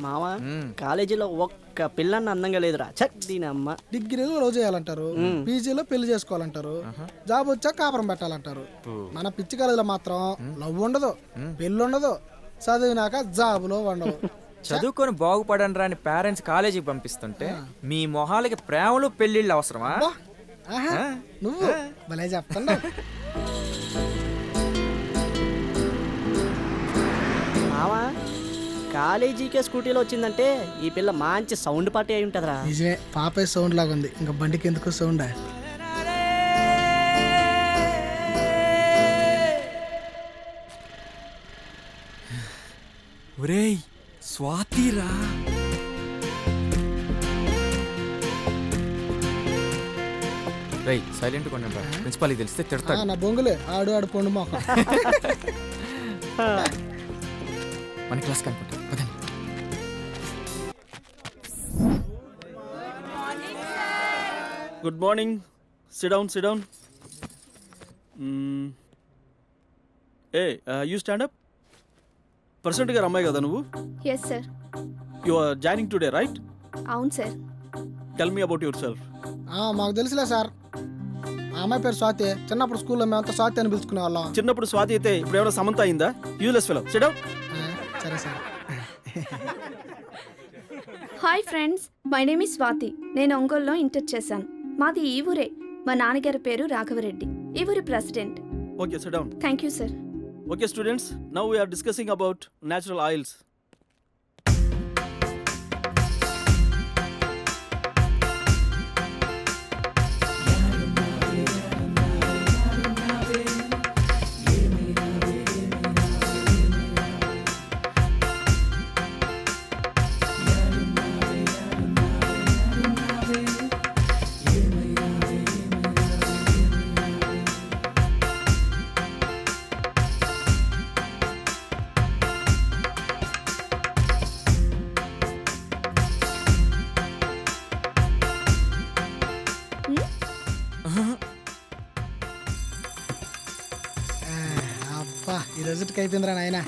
మావా కాలేజీలో ఒక్క పిల్లన్న అందంగా లేదురా చక్ దీని అమ్మ. డిగ్రీలో లవ్ చేయాలంటారు, పీజీలో పెళ్లి చేసుకోవాలంటారు, జాబ్ వచ్చాక కాపురం పెట్టాలంటారు. మన పిచ్చి కాలేజీలో మాత్రం లవ్ ఉండదు, పెళ్ళి ఉండదు, చదివినాక జాబులో ఉండవు. చదువుకొని బాగుపడండి రాని పేరెంట్స్ కాలేజీకి పంపిస్తుంటే మీ మొహాలకి ప్రేమలు పెళ్లిళ్ళు అవసరమా? ఆహా, నువ్వు భలే చెప్తున్నావు. మావా కాలేజీకే స్కూటీలో వచ్చిందంటే ఈ పిల్ల మంచి సౌండ్ పార్టీ అయి ఉంటుందిరా. నిజమే, పాపే సౌండ్ లాగా ఉంది, ఇంకా బండికి ఎందుకు సౌండ్? ఒరేయ్ స్వాతిరా, రేయ్ సైలెంట్ కొండ ప్రిన్సిపాల్కి తెలిస్తే తిడతాడు. నా బొంగులే ఆడు ఆడు పొండు మొక్క. మన క్లాస్ కనుకుంటా పదండి. Good morning. Sit down, sit down. You stand up. President గారు అమ్మాయి కదా నువ్వు? Yes sir. You are joining today right? అవును sir. Tell me about yourself. మాకు తెలుసులే సార్, ఆ అమ్మాయి పేరు స్వాతి. చిన్నప్పుడు స్కూల్లో మేమంతా స్వాతి అని పిలుచుకునే వాళ్ళం. చిన్నప్పుడు స్వాతి అయితే ఇప్పుడు ఏమైనా సమంత అయిందా? Useless fellow. Sit down. సరే sir. Hi friends, my name is Swathi. నేను ఒంగోలులో ఇంటర్ చేశాను. మాది ఈ ఊరే. మా నాన్నగారి పేరు రాఘవరెడ్డి, ఈ ఊరి president. Okay, SIT down. Thank you sir. Okay students, now we are discussing about natural oils. అబ్బా, ఈ రోజుకి అయిపోయిందిరా నాయన.